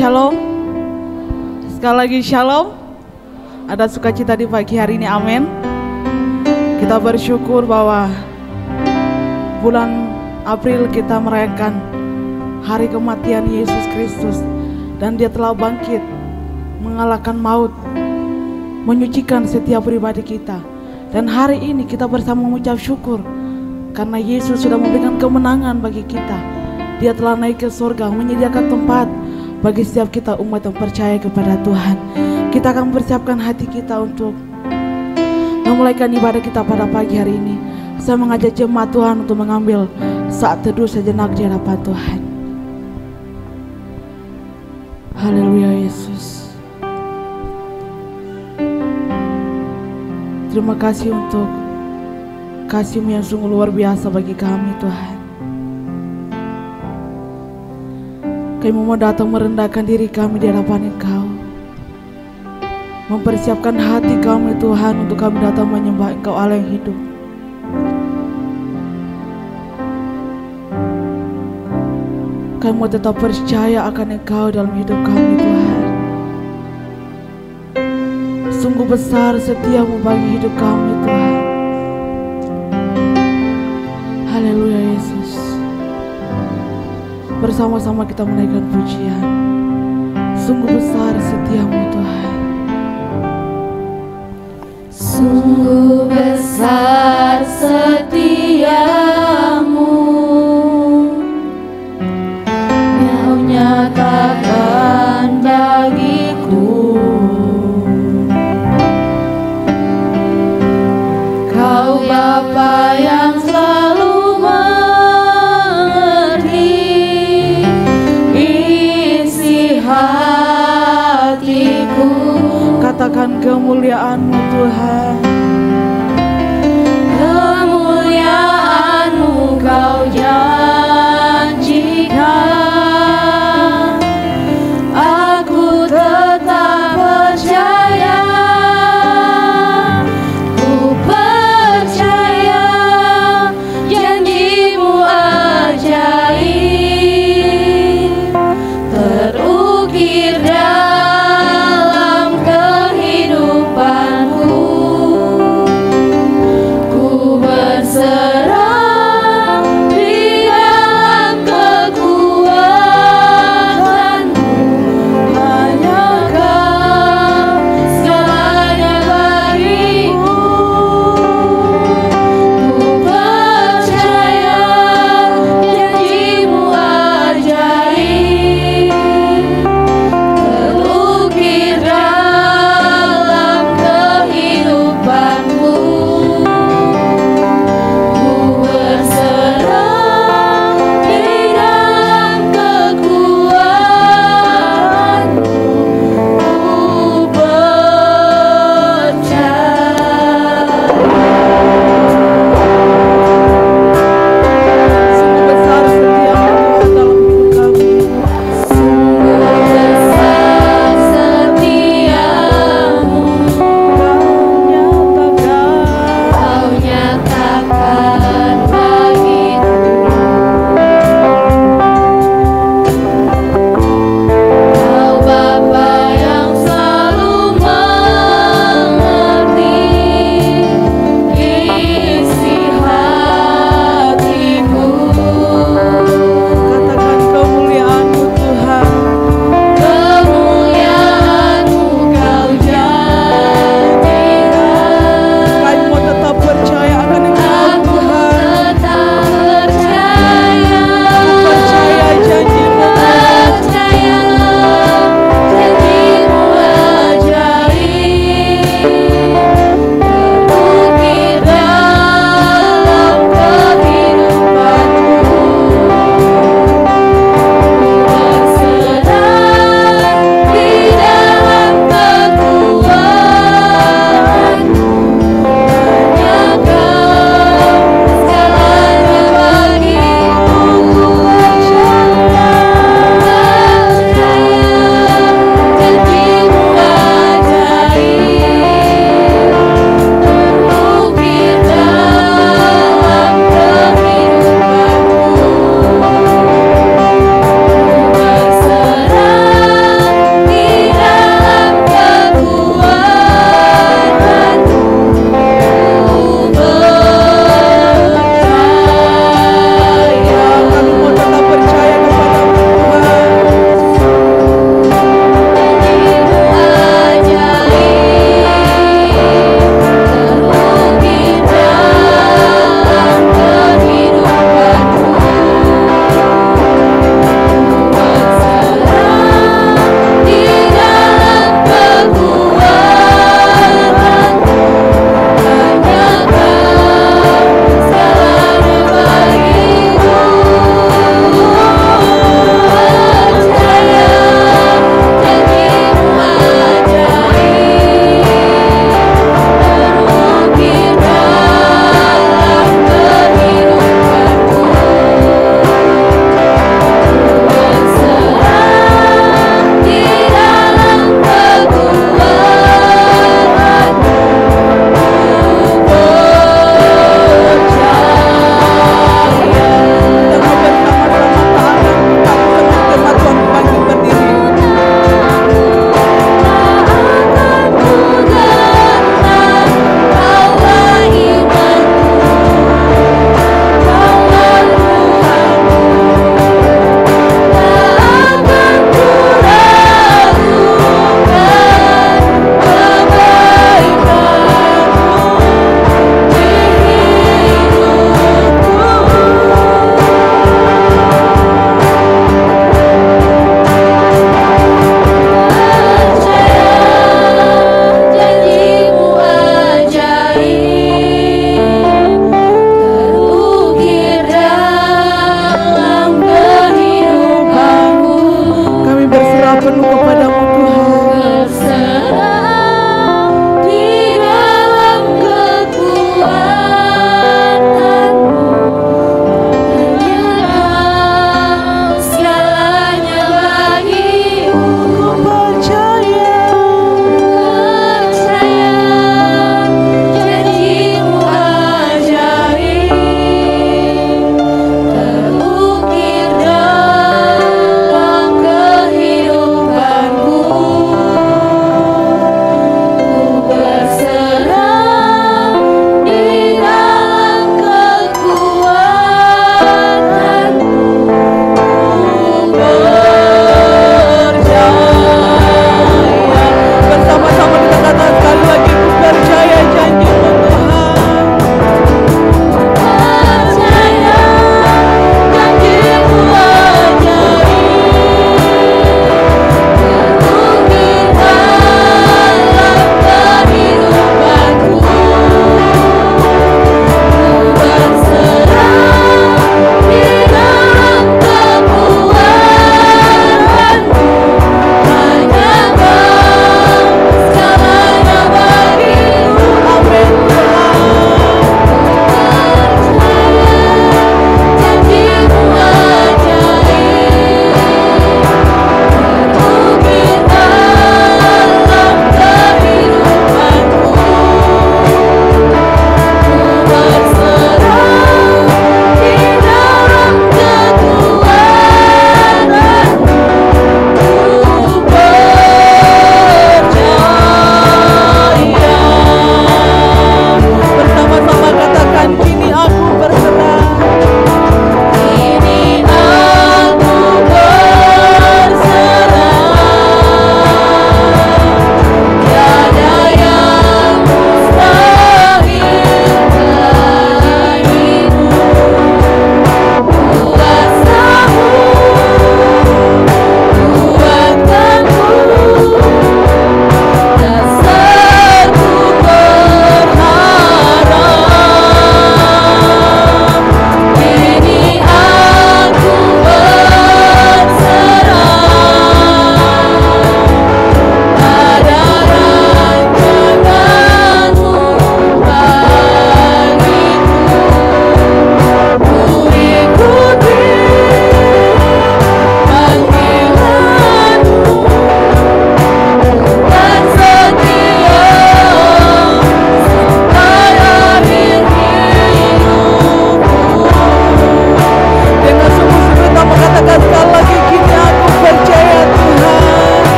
shalom. Sekali lagi shalom. Ada sukacita di pagi hari ini, amin. Kita bersyukur bahwa bulan April kita merayakan hari kematian Yesus Kristus. Dan dia telah bangkit, mengalahkan maut, menyucikan setiap pribadi kita. Dan hari ini kita bersama mengucap syukur karena Yesus sudah memberikan kemenangan bagi kita. Dia telah naik ke surga, menyediakan tempat bagi setiap kita umat yang percaya kepada Tuhan. Kita akan mempersiapkan hati kita untuk memulaikan ibadah kita pada pagi hari ini. Saya mengajak jemaat Tuhan untuk mengambil saat teduh sejenak di hadapan Tuhan. Haleluya Yesus. Terima kasih untuk kasih-Mu yang sungguh luar biasa bagi kami Tuhan. Kami mau datang merendahkan diri kami di hadapan Engkau, mempersiapkan hati kami Tuhan untuk kami datang menyembah Engkau Allah yang hidup. Kami mau tetap percaya akan Engkau dalam hidup kami Tuhan. Sungguh besar setia-Mu bagi hidup kami Tuhan. Haleluya Yesus. Bersama-sama kita menaikkan pujian. Sungguh besar setia-Mu Tuhan. Sungguh besar setia-Mu, Kau nyatakan bagiku. Kau Bapa yang selalu katakan kemuliaan-Mu Tuhan. Kemuliaan-Mu Kau janjikan. Aku tetap percaya. Ku percaya janji-Mu ajaib, terukir berserah di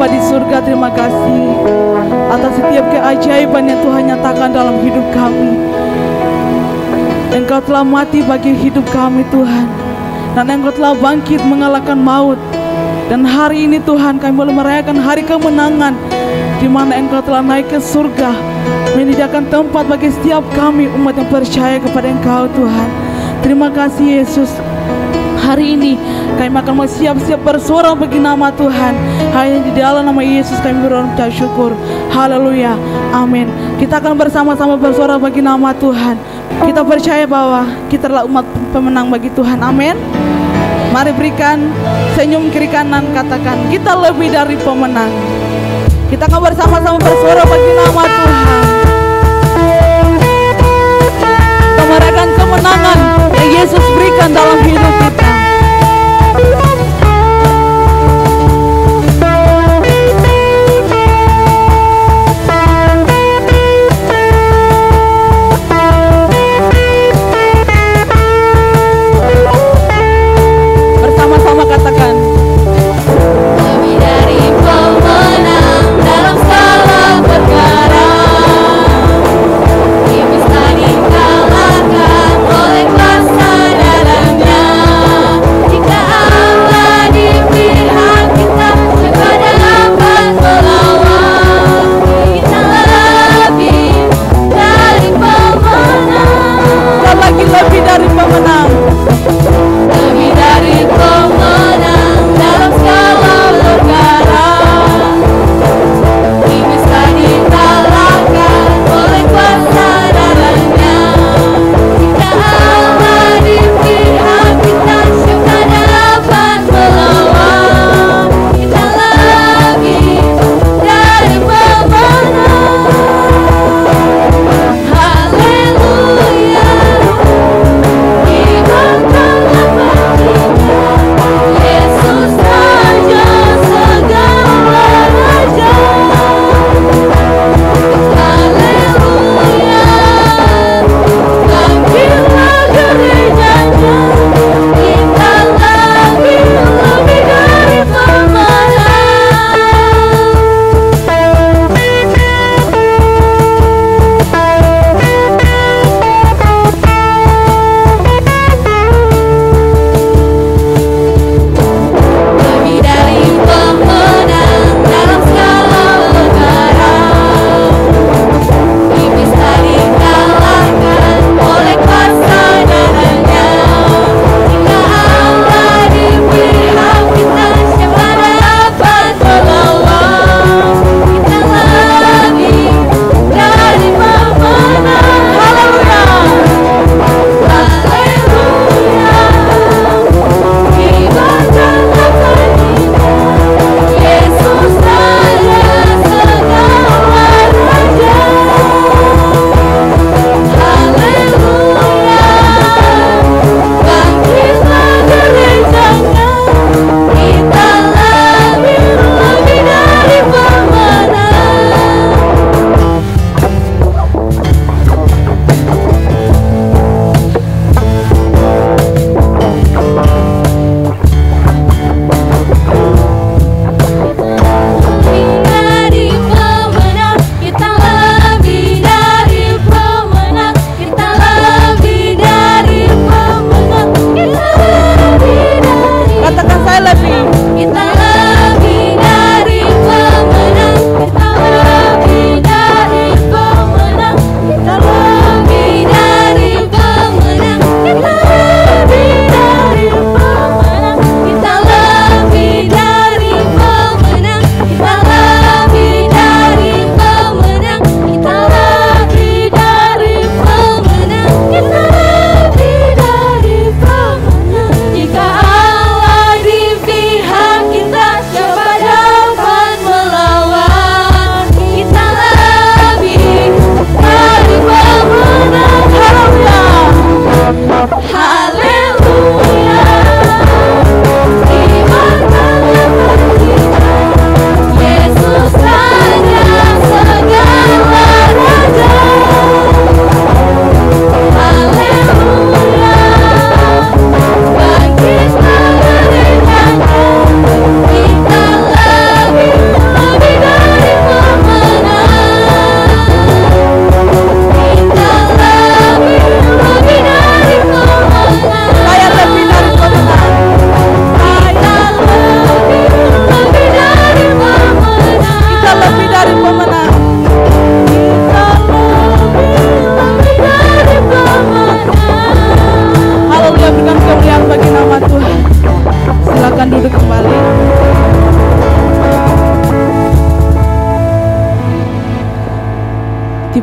Bapa di surga, terima kasih atas setiap keajaiban yang Tuhan nyatakan dalam hidup kami. Engkau telah mati bagi hidup kami Tuhan, dan Engkau telah bangkit mengalahkan maut. Dan hari ini Tuhan kami boleh merayakan hari kemenangan, di mana Engkau telah naik ke surga, menyediakan tempat bagi setiap kami umat yang percaya kepada Engkau Tuhan. Terima kasih Yesus. Hari ini kami akan siap-siap bersorak bagi nama Tuhan. Hanya di dalam nama Yesus kami berucap syukur. Haleluya, amin. Kita akan bersama-sama bersorak bagi nama Tuhan. Kita percaya bahwa kita adalah umat pemenang bagi Tuhan, amin. Mari berikan senyum kiri kanan, katakan kita lebih dari pemenang. Kita akan bersama-sama bersorak bagi nama Tuhan. Kita merayakan kemenangan yang Yesus berikan dalam hidup kita. Bersama-sama katakan lebih dari pemenang dalam segala perkara. Iblis tak dikalahkan oleh kuasa dalamnya. Jika Allah di pihak kita, siapa dapat melawan? Kita lebih dari pemenang. sekali lagi, lebih dari pemenang. Lebih dari pemenang dalam segala perkara. Iblis tak dikalahkan oleh kuasa dalamnya. Jika Allah di pihak kita, siapa dapat melawan? Kita lebih dari pemenang. Haleluya. Yesus Raja segala raja. Haleluya. Bangkitlah gerejanya. Kita lebih dari pemenang. Lebih dari pemenang dalam segala perkara. Iblis tak dikalahkan oleh kuasa darahnya. Jika Allah di pihak kita, siapa dapat melawan? Kita lebih dari pemenang. Haleluya. Haleluya. Ibaratlah kita, Yesus Raja segala raja. Haleluya. Bangkitlah gerejanya. Kita lebih dari pemenang. Lebih dari pemenang, kita lebih dari pemenang, kita lebih dari pemenang, kita lebih dari. Katakan saya lebih. Kita lebih dari pemenang, kita lebih dari pemenang, kita lebih dari pemenang, kita lebih dari pemenang, kita lebih dari pemenang, kita lebih dari pemenang, kita lebih dari pemenang, kita lebih dari pemenang. Jika Allah di pihak kita, siapa dapat melawan? Kita lebih dari pemenang. Haleluya. Haleluya. Ibaratlah kita, Yesus Raja segala raja. Haleluya. Bangkitlah gerejanya. Kita lebih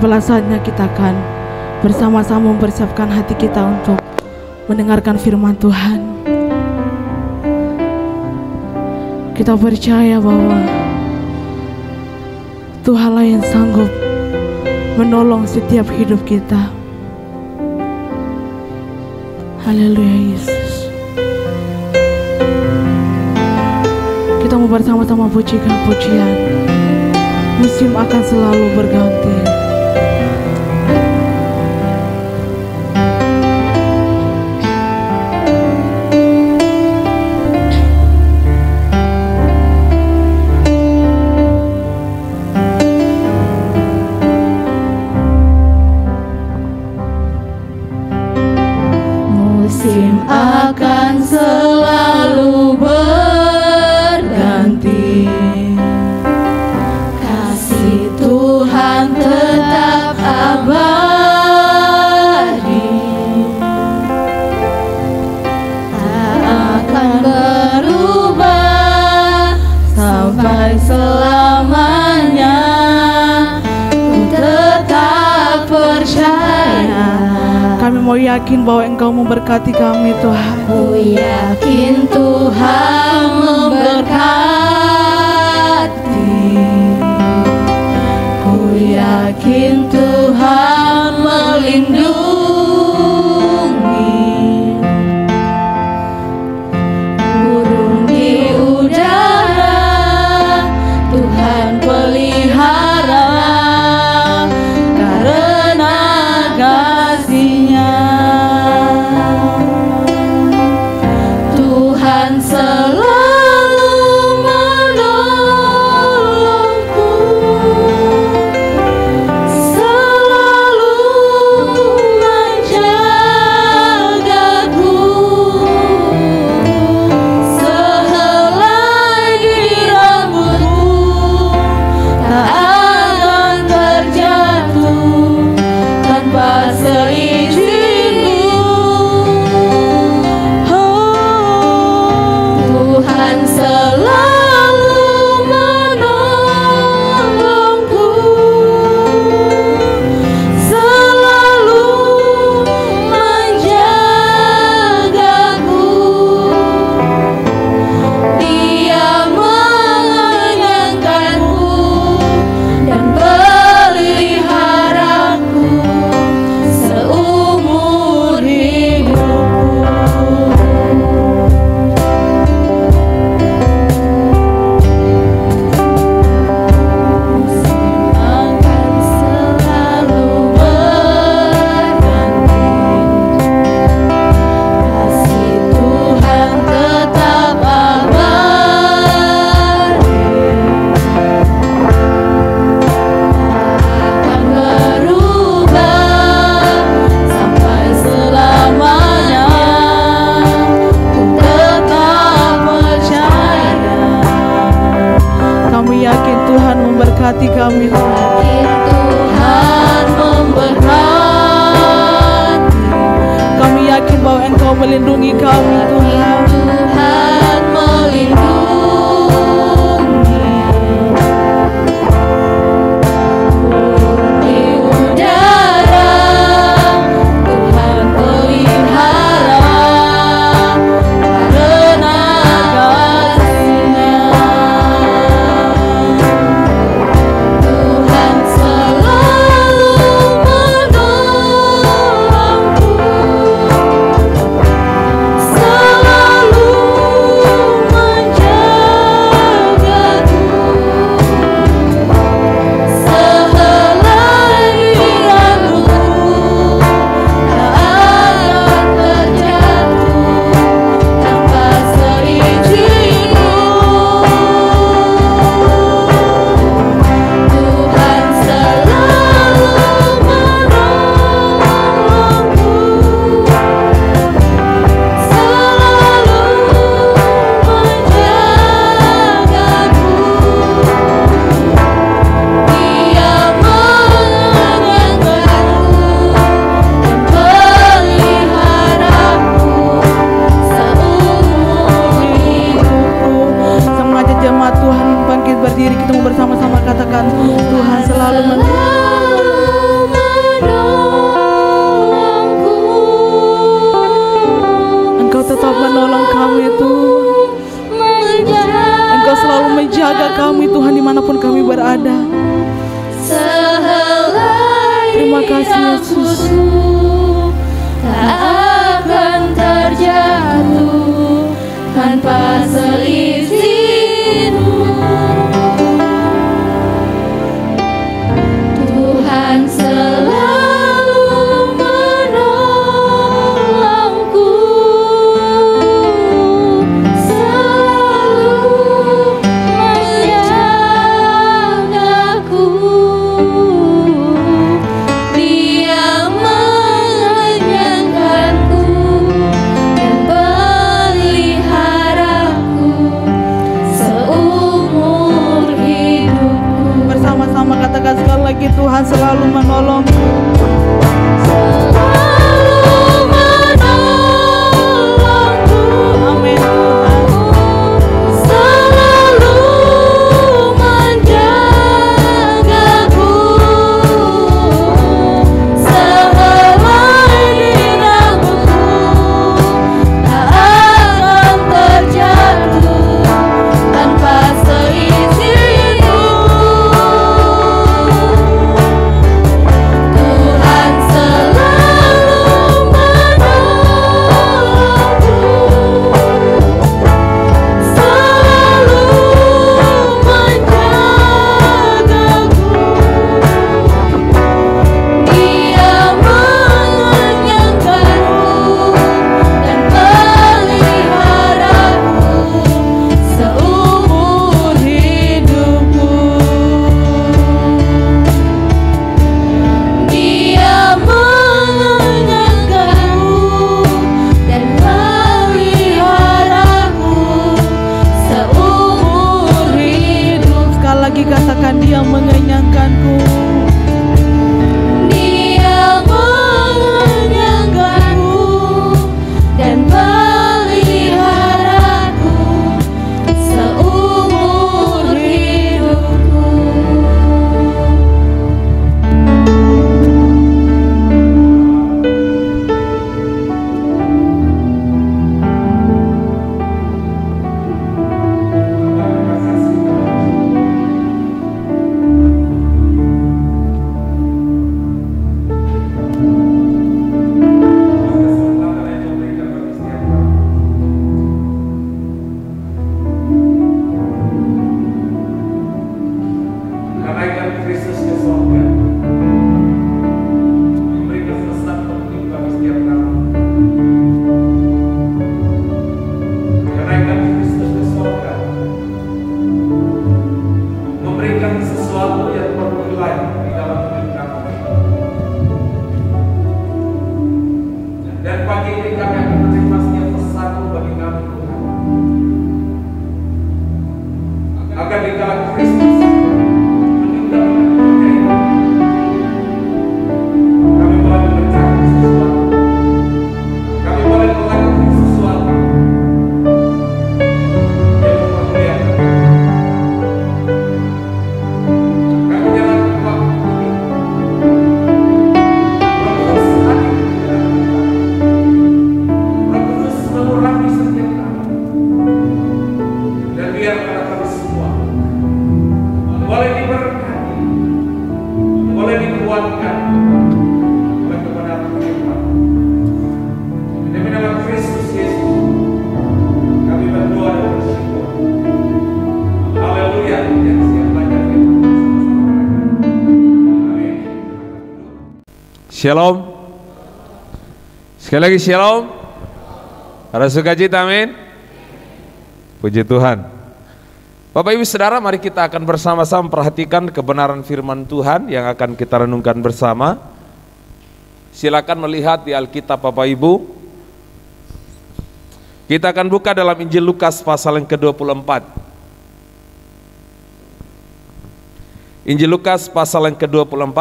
Sampailah saatnya kita akan bersama-sama mempersiapkan hati kita untuk mendengarkan firman Tuhan. Kita percaya bahwa Tuhanlah yang sanggup menolong setiap hidup kita. Haleluya Yesus. Kita mau bersama-sama pujikan pujian. Musim akan selalu berganti. Musim akan selalu berganti, kasih Tuhan tetap abadi, tak akan berubah sampai selamanya. Ku tetap percaya. Kami mau yakin bahwa Engkau memberkati kami Tuhan. Ku yakin Tuhan memberkati. Ku yakin Tuhan melindungi. Burung di udara Tuhan pelihara karena kasih-Nya. Tuhan selalu menolongku, selalu menjagaku. Sehelai di rambutku tak akan terjatuh tanpa seizinku. Tuhan selalu menolongku, selalu menjagaku. Dia mengenyangkanku dan peliharaku seumur hidupku. Akan selalu berganti, kasih Tuhan tetap abadi, akan berubah sampai selamanya. Ku tetap percaya. Kami yakin Tuhan memberkati kami Tuhan. Yakin Tuhan memberkati. Kami yakin bahwa Engkau melindungi kami Tuhan. Tuhan melindungi. Burung di udara Tuhan pelihara karena kasih-Nya. Tuhan selalu menolongku, selalu kami Tuhan. Engkau selalu menjaga kami Tuhan dimanapun kami berada. Terima kasih Yesus. Tak akan terjatuh tanpa seizin-Mu. Tuhan selalu menolongku, selalu menjagaku. Dia mengenyangkanku dan peliharaku seumur hidupku. Bersama-sama katakan sekali lagi, Tuhan selalu menolongku. Selalu menolongku. Amin Tuhan. Selalu menjagaku sehelai rambutku, tak akan terjatuh tanpa seizin-Mu. Tuhan selalu menolongku, selalu menjagaku. Dia mengenyangkanku dan peliharaku seumur hidupku. Dia mengenyangkanku dan peliharaku seumur hidup. Sekali lagi katakan, Dia mengenyangkanku. Dia mengenyangkanku dan peliharaku seumur hidupku. Kenaikan Kristus ke surga, memberikan pesan penting bagi setiap kami. Kenaikan Kristus ke surga, memberikan sesuatu yang bernilai di dalam hidup kami. Dan pagi ini kami akan menerima setiap pesan bagi kami, Tuhan. Agar di dalam Kristus kami boleh memecahkan sesuatu, kami boleh melakukan sesuatu yang mempermuliakan. Kami jalankan waktu ini, Roh Kudus hadir di dalam kami. Roh Kudus mengurapi setiap kami, dan biarkan kami semua boleh diberkati, boleh dikuatkan oleh kebenaran firman. Demi nama Kristus Yesus, kami berdoa dan bersyukur. Haleluya. Yang siap belajar firman bersama-sama. Amin. Shalom. Sekali lagi shalom. Ada sukacita, amin. Puji Tuhan. Bapak Ibu Saudara, mari kita akan bersama-sama perhatikan kebenaran firman Tuhan yang akan kita renungkan bersama. Silakan melihat di Alkitab Bapak Ibu. Kita akan buka dalam Injil Lukas pasal yang ke-24. Injil Lukas pasal yang ke-24,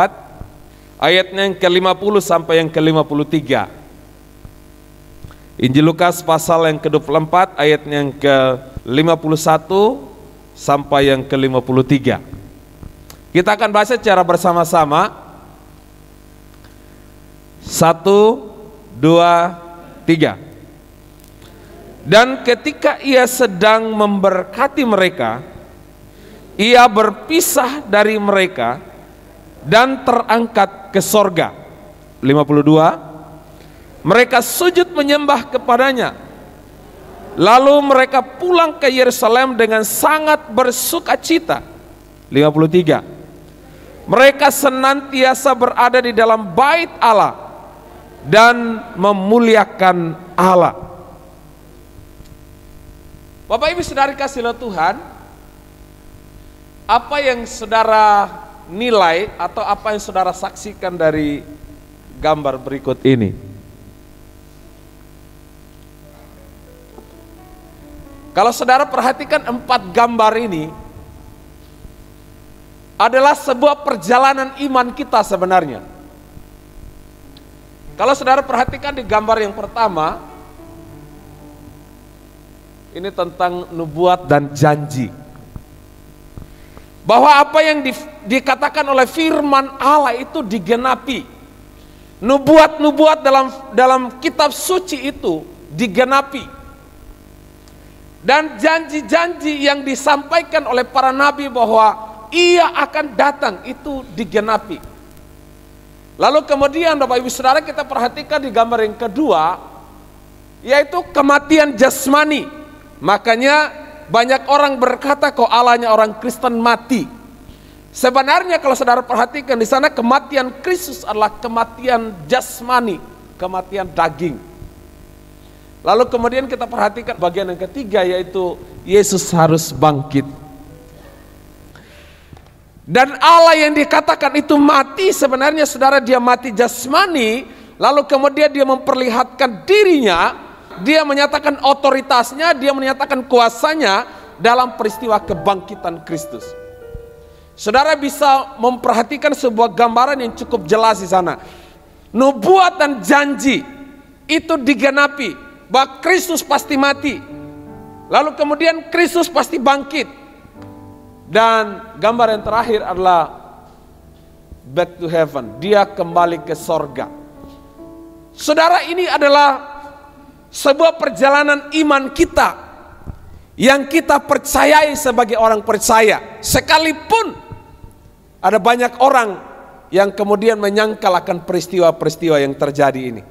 ayatnya yang ke-50 sampai yang ke-53. Injil Lukas pasal yang ke-24, ayatnya yang ke-51 sampai yang ke-53. Kita akan baca secara bersama-sama. 1, 2, 3. Dan ketika ia sedang memberkati mereka, ia berpisah dari mereka dan terangkat ke sorga. 52. Mereka sujud menyembah kepadanya. Lalu mereka pulang ke Yerusalem dengan sangat bersukacita. 53. Mereka senantiasa berada di dalam bait Allah dan memuliakan Allah. Bapak Ibu Saudara kasih Tuhan, apa yang saudara nilai atau apa yang saudara saksikan dari gambar berikut ini? Kalau saudara perhatikan 4 gambar ini adalah sebuah perjalanan iman kita sebenarnya. Kalau saudara perhatikan di gambar yang pertama, ini tentang nubuat dan janji. Bahwa apa yang dikatakan oleh firman Allah itu digenapi. Nubuat-nubuat dalam kitab suci itu digenapi. Dan janji-janji yang disampaikan oleh para nabi bahwa ia akan datang itu digenapi. Lalu kemudian Bapak Ibu Saudara kita perhatikan di gambar yang kedua, yaitu kematian jasmani. Makanya banyak orang berkata kok Allahnya orang Kristen mati. Sebenarnya kalau saudara perhatikan di sana kematian Kristus adalah kematian jasmani, kematian daging. Lalu kemudian kita perhatikan bagian yang ketiga, yaitu Yesus harus bangkit. Dan Allah yang dikatakan itu mati, sebenarnya saudara dia mati jasmani, lalu kemudian dia memperlihatkan dirinya, dia menyatakan otoritasnya, dia menyatakan kuasanya dalam peristiwa kebangkitan Kristus. Saudara bisa memperhatikan sebuah gambaran yang cukup jelas di sana. Nubuat dan janji itu digenapi bahwa Kristus pasti mati. Lalu kemudian Kristus pasti bangkit. Dan gambar yang terakhir adalah back to heaven. Dia kembali ke sorga. Saudara, ini adalah sebuah perjalanan iman kita yang kita percayai sebagai orang percaya. Sekalipun ada banyak orang yang kemudian menyangkal akan peristiwa-peristiwa yang terjadi ini.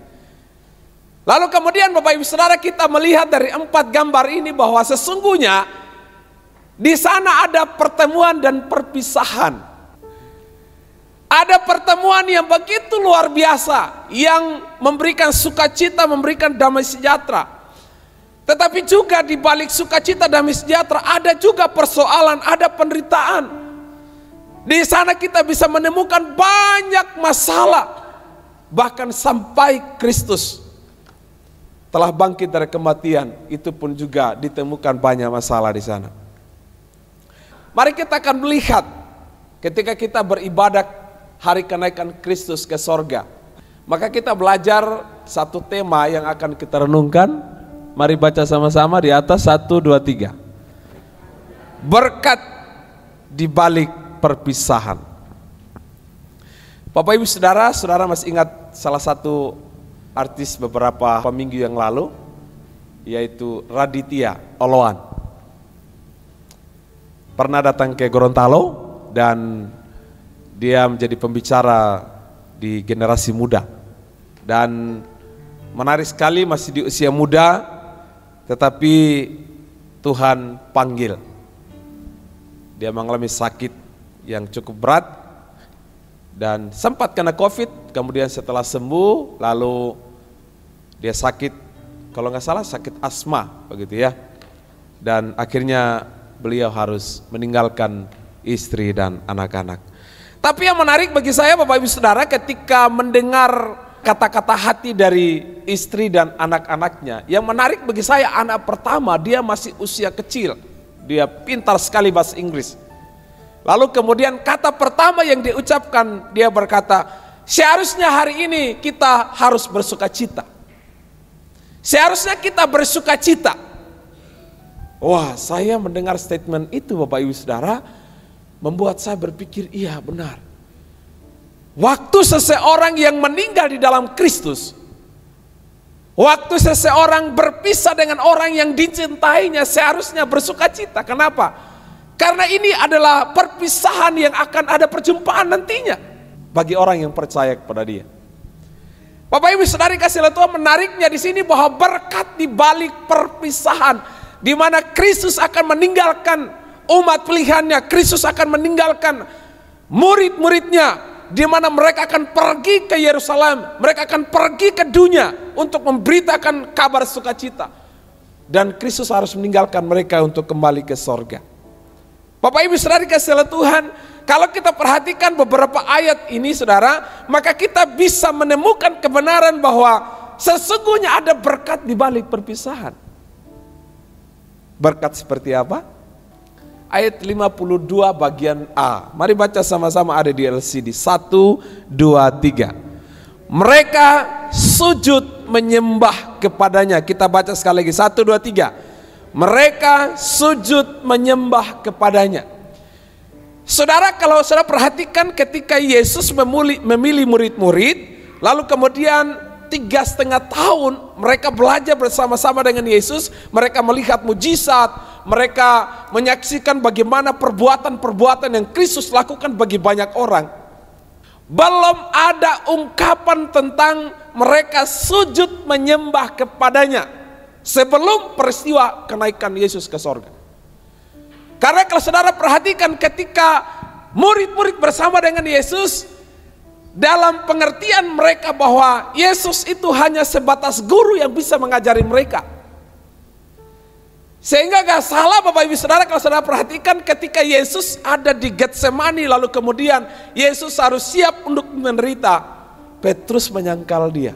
Lalu kemudian Bapak Ibu Saudara kita melihat dari 4 gambar ini bahwa sesungguhnya di sana ada pertemuan dan perpisahan. Ada pertemuan yang begitu luar biasa, yang memberikan sukacita, memberikan damai sejahtera. Tetapi juga di balik sukacita damai sejahtera ada juga persoalan, ada penderitaan. Di sana kita bisa menemukan banyak masalah, bahkan sampai Kristus telah bangkit dari kematian, itu pun juga ditemukan banyak masalah di sana. Mari kita akan melihat ketika kita beribadah hari kenaikan Kristus ke sorga. Maka kita belajar satu tema yang akan kita renungkan. Mari baca sama-sama di atas, 1, 2, 3. Berkat di balik perpisahan. Bapak Ibu Saudara, saudara masih ingat salah satu artis beberapa minggu yang lalu, yaitu Raditya Oloan. Pernah datang ke Gorontalo dan dia menjadi pembicara di generasi muda. Dan menarik sekali, masih di usia muda, tetapi Tuhan panggil. Dia mengalami sakit yang cukup berat dan sempat kena COVID. Kemudian setelah sembuh, lalu dia sakit, kalau nggak salah sakit asma begitu ya. Dan akhirnya beliau harus meninggalkan istri dan anak-anak. Tapi yang menarik bagi saya Bapak Ibu Saudara, ketika mendengar kata-kata hati dari istri dan anak-anaknya, yang menarik bagi saya anak pertama dia masih usia kecil, dia pintar sekali bahasa Inggris. Lalu kemudian kata pertama yang diucapkan, dia berkata, seharusnya hari ini kita harus bersukacita. Seharusnya kita bersukacita. Wah, saya mendengar statement itu Bapak Ibu Saudara, membuat saya berpikir, iya benar. Waktu seseorang yang meninggal di dalam Kristus, Waktu seseorang berpisah dengan orang yang dicintainya, seharusnya bersuka cita. Kenapa? Karena ini adalah perpisahan yang akan ada perjumpaan nantinya bagi orang yang percaya kepada dia. Bapak Ibu Saudari kasih Tuhan, menariknya di sini bahwa berkat di balik perpisahan, di mana Kristus akan meninggalkan umat pilihannya, Kristus akan meninggalkan murid-muridnya, di mana mereka akan pergi ke Yerusalem, mereka akan pergi ke dunia untuk memberitakan kabar sukacita. Dan Kristus harus meninggalkan mereka untuk kembali ke sorga. Bapak Ibu Saudara kasih Tuhan, kalau kita perhatikan beberapa ayat ini saudara, maka kita bisa menemukan kebenaran bahwa sesungguhnya ada berkat di balik perpisahan. Berkat seperti apa? Ayat 52 bagian A. Mari baca sama-sama, ada di LCD. 1, 2, 3. Mereka sujud menyembah kepadanya. Kita baca sekali lagi. 1, 2, 3. Mereka sujud menyembah kepadanya. Saudara, kalau saudara perhatikan ketika Yesus memilih murid-murid, lalu kemudian 3,5 tahun mereka belajar bersama-sama dengan Yesus, mereka melihat mujizat, mereka menyaksikan bagaimana perbuatan-perbuatan yang Kristus lakukan bagi banyak orang. Belum ada ungkapan tentang mereka sujud menyembah kepadanya sebelum peristiwa kenaikan Yesus ke sorga. Karena kalau saudara perhatikan ketika murid-murid bersama dengan Yesus, dalam pengertian mereka bahwa Yesus itu hanya sebatas guru yang bisa mengajari mereka. Sehingga gak salah Bapak Ibu Saudara kalau saudara perhatikan ketika Yesus ada di Getsemani, lalu kemudian Yesus harus siap untuk menderita, Petrus menyangkal dia.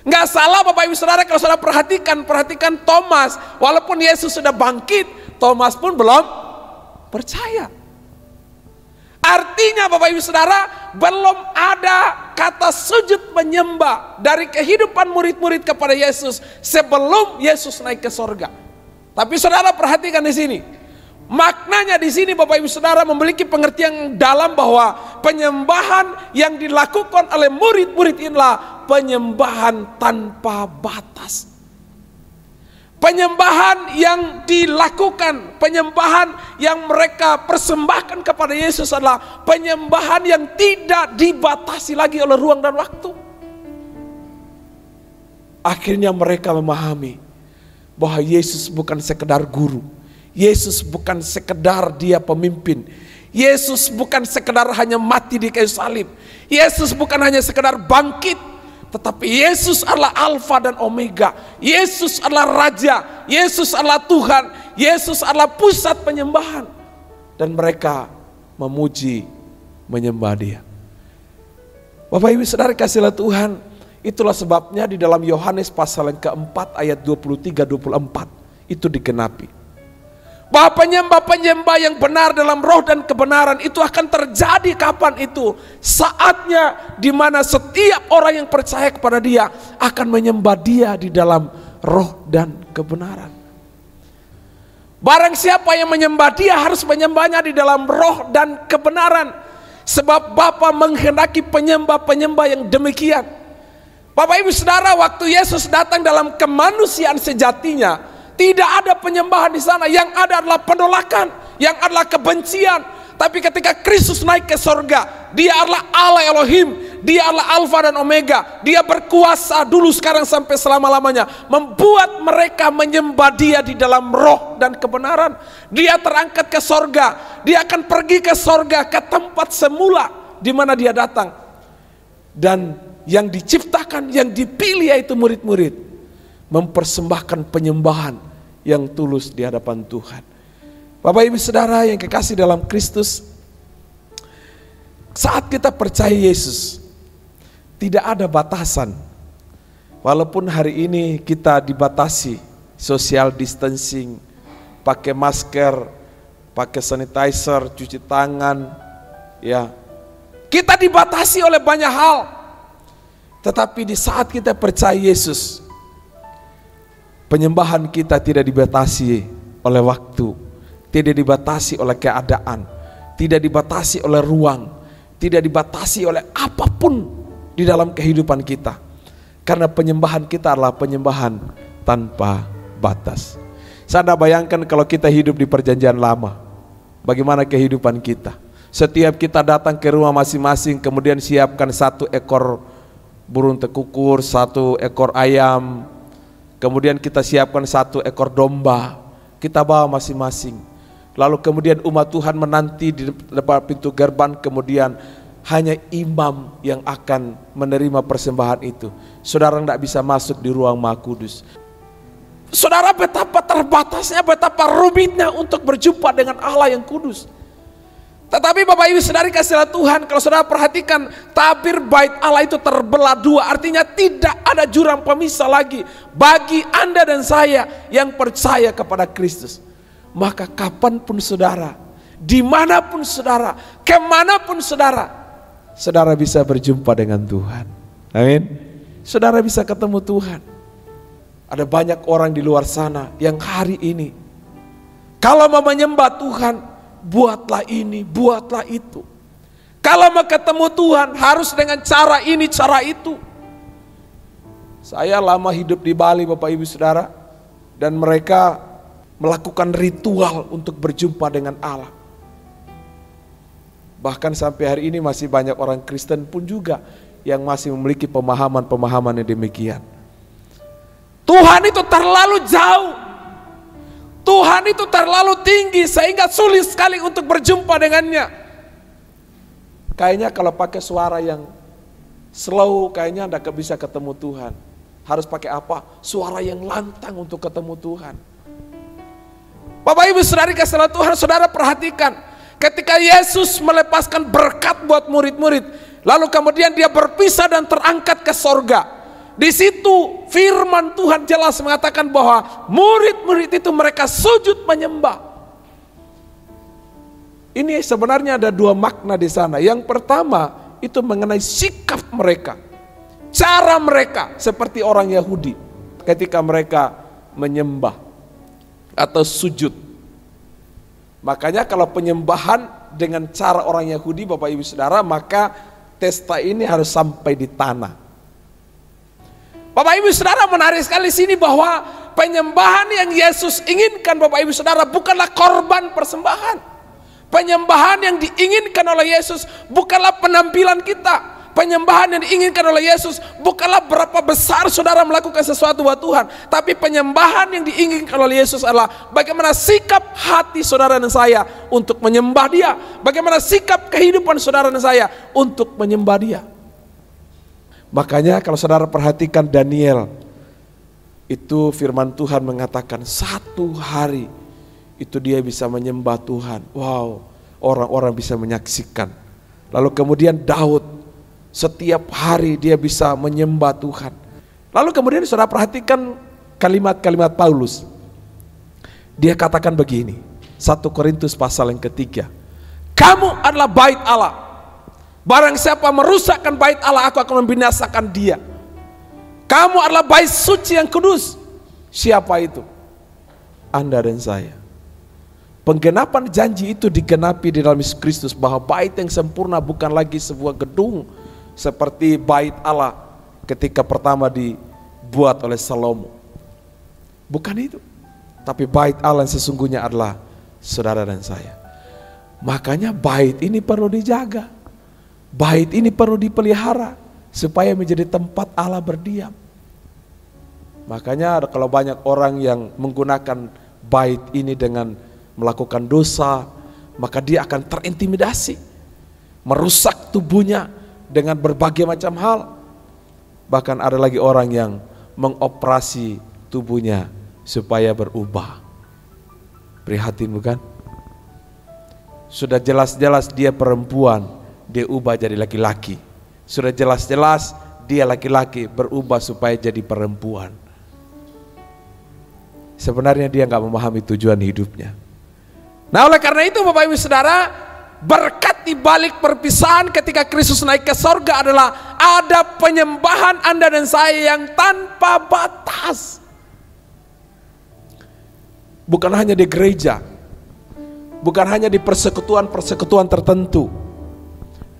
Gak salah Bapak Ibu Saudara kalau saudara perhatikan Thomas, walaupun Yesus sudah bangkit, Thomas pun belum percaya. Artinya Bapak Ibu Saudara, belum ada kata sujud menyembah dari kehidupan murid-murid kepada Yesus sebelum Yesus naik ke sorga. Tapi saudara perhatikan di sini, maknanya di sini Bapak Ibu Saudara memiliki pengertian yang dalam bahwa penyembahan yang dilakukan oleh murid-murid inilah penyembahan tanpa batas. Penyembahan yang dilakukan, penyembahan yang mereka persembahkan kepada Yesus adalah penyembahan yang tidak dibatasi lagi oleh ruang dan waktu. Akhirnya mereka memahami bahwa Yesus bukan sekedar guru, Yesus bukan sekedar dia pemimpin, Yesus bukan sekedar hanya mati di kayu salib, Yesus bukan hanya sekedar bangkit, tetapi Yesus adalah Alfa dan Omega. Yesus adalah Raja, Yesus adalah Tuhan, Yesus adalah pusat penyembahan. Dan mereka memuji, menyembah dia. Bapak Ibu Saudara kasihlah Tuhan, itulah sebabnya di dalam Yohanes pasal yang keempat ayat 23-24 itu digenapi. Bahwa penyembah-penyembah yang benar dalam roh dan kebenaran itu akan terjadi kapan itu? Saatnya di mana setiap orang yang percaya kepada dia akan menyembah dia di dalam roh dan kebenaran. Barang siapa yang menyembah dia harus menyembahnya di dalam roh dan kebenaran. Sebab Bapa menghendaki penyembah-penyembah yang demikian. Bapak Ibu Saudara, waktu Yesus datang dalam kemanusiaan sejatinya, tidak ada penyembahan di sana, yang ada adalah penolakan, yang adalah kebencian. Tapi ketika Kristus naik ke sorga, dia adalah Allah Elohim, dia adalah Alfa dan Omega, dia berkuasa dulu, sekarang, sampai selama-lamanya, membuat mereka menyembah dia di dalam roh dan kebenaran. Dia terangkat ke sorga, dia akan pergi ke sorga, ke tempat semula di mana dia datang. Dan yang diciptakan, yang dipilih yaitu murid-murid, mempersembahkan penyembahan yang tulus di hadapan Tuhan. Bapak Ibu Saudara yang kekasih dalam Kristus, saat kita percaya Yesus, tidak ada batasan. Walaupun hari ini kita dibatasi social distancing, pakai masker, pakai sanitizer, cuci tangan, ya. Kita dibatasi oleh banyak hal. Tetapi di saat kita percaya Yesus, penyembahan kita tidak dibatasi oleh waktu, tidak dibatasi oleh keadaan, tidak dibatasi oleh ruang, tidak dibatasi oleh apapun di dalam kehidupan kita. Karena penyembahan kita adalah penyembahan tanpa batas. Saya tidak bayangkan kalau kita hidup di perjanjian lama, bagaimana kehidupan kita. Setiap kita datang ke rumah masing-masing, kemudian siapkan 1 ekor burung tekukur, 1 ekor ayam, kemudian kita siapkan 1 ekor domba, kita bawa masing-masing. Lalu kemudian umat Tuhan menanti di depan pintu gerbang, kemudian hanya imam yang akan menerima persembahan itu. Saudara tidak bisa masuk di ruang Maha Kudus. Saudara, betapa terbatasnya, betapa rumitnya untuk berjumpa dengan Allah yang kudus. Tetapi Bapak Ibu Saudari kasihlah Tuhan, kalau saudara perhatikan tabir bait Allah itu terbelah 2, artinya tidak ada jurang pemisah lagi bagi Anda dan saya yang percaya kepada Kristus. Maka kapanpun saudara, dimanapun saudara, kemanapun saudara, saudara bisa berjumpa dengan Tuhan. Amin. Saudara bisa ketemu Tuhan. Ada banyak orang di luar sana yang hari ini kalau mau menyembah Tuhan, buatlah ini, buatlah itu. Kalau mau ketemu Tuhan harus dengan cara ini, cara itu. Saya lama hidup di Bali Bapak Ibu Saudara, dan mereka melakukan ritual untuk berjumpa dengan Allah. Bahkan sampai hari ini masih banyak orang Kristen pun juga yang masih memiliki pemahaman-pemahaman yang demikian. Tuhan itu terlalu jauh, Tuhan itu terlalu tinggi sehingga sulit sekali untuk berjumpa dengannya. Kayaknya kalau pakai suara yang slow kayaknya tidak bisa ketemu Tuhan. Harus pakai apa? Suara yang lantang untuk ketemu Tuhan. Bapak Ibu Saudari kasihlah Tuhan, saudara perhatikan. Ketika Yesus melepaskan berkat buat murid-murid, lalu kemudian dia berpisah dan terangkat ke sorga. Di situ firman Tuhan jelas mengatakan bahwa murid-murid itu mereka sujud menyembah. Ini sebenarnya ada 2 makna di sana. Yang pertama itu mengenai sikap mereka, cara mereka seperti orang Yahudi ketika mereka menyembah atau sujud. Makanya kalau penyembahan dengan cara orang Yahudi Bapak Ibu Saudara, maka testa ini harus sampai di tanah. Bapak Ibu Saudara, menarik sekali sini bahwa penyembahan yang Yesus inginkan Bapak Ibu Saudara bukanlah korban persembahan. Penyembahan yang diinginkan oleh Yesus bukanlah penampilan kita. Penyembahan yang diinginkan oleh Yesus bukanlah berapa besar saudara melakukan sesuatu buat Tuhan. Tapi penyembahan yang diinginkan oleh Yesus adalah bagaimana sikap hati saudara dan saya untuk menyembah Dia. Bagaimana sikap kehidupan saudara dan saya untuk menyembah Dia. Makanya kalau saudara perhatikan Daniel, itu firman Tuhan mengatakan 1 hari itu dia bisa menyembah Tuhan. Wow, orang-orang bisa menyaksikan. Lalu kemudian Daud, setiap hari dia bisa menyembah Tuhan. Lalu kemudian saudara perhatikan kalimat-kalimat Paulus. Dia katakan begini, 1 Korintus pasal yang ketiga. Kamu adalah bait Allah. Barang siapa merusakkan bait Allah, aku akan membinasakan dia. Kamu adalah bait suci yang kudus. Siapa itu? Anda dan saya. Penggenapan janji itu digenapi di dalam Yesus Kristus, bahwa bait yang sempurna bukan lagi sebuah gedung seperti bait Allah ketika pertama dibuat oleh Salomo. Bukan itu. Tapi bait Allah yang sesungguhnya adalah saudara dan saya. Makanya bait ini perlu dijaga. Bait ini perlu dipelihara supaya menjadi tempat Allah berdiam. Makanya kalau banyak orang yang menggunakan bait ini dengan melakukan dosa, maka dia akan terintimidasi, merusak tubuhnya dengan berbagai macam hal. Bahkan ada lagi orang yang mengoperasi tubuhnya supaya berubah. Prihatin bukan? Sudah jelas-jelas dia perempuan, dia ubah jadi laki-laki. Sudah jelas-jelas dia laki-laki berubah supaya jadi perempuan. Sebenarnya dia nggak memahami tujuan hidupnya. Nah, oleh karena itu Bapak Ibu Saudara, berkat di balik perpisahan ketika Kristus naik ke sorga adalah ada penyembahan Anda dan saya yang tanpa batas. Bukan hanya di gereja, bukan hanya di persekutuan-persekutuan tertentu,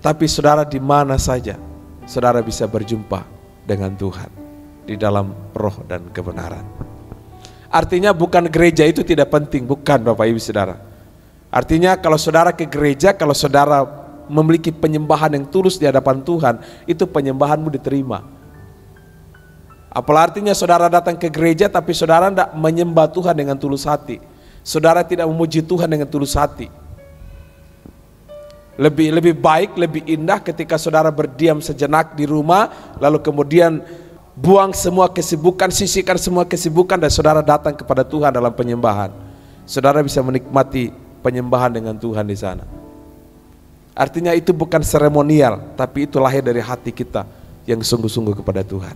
tapi saudara di mana saja saudara bisa berjumpa dengan Tuhan. di dalam roh dan kebenaran. Artinya bukan gereja itu tidak penting, bukan Bapak Ibu Saudara. Artinya kalau saudara ke gereja, kalau saudara memiliki penyembahan yang tulus di hadapan Tuhan, itu penyembahanmu diterima. Apalah artinya saudara datang ke gereja tapi saudara tidak menyembah Tuhan dengan tulus hati. Saudara tidak memuji Tuhan dengan tulus hati. Lebih baik, lebih indah ketika saudara berdiam sejenak di rumah, lalu kemudian buang semua kesibukan, sisihkan semua kesibukan, dan saudara datang kepada Tuhan dalam penyembahan. Saudara bisa menikmati penyembahan dengan Tuhan di sana. Artinya itu bukan seremonial, tapi itu lahir dari hati kita yang sungguh-sungguh kepada Tuhan.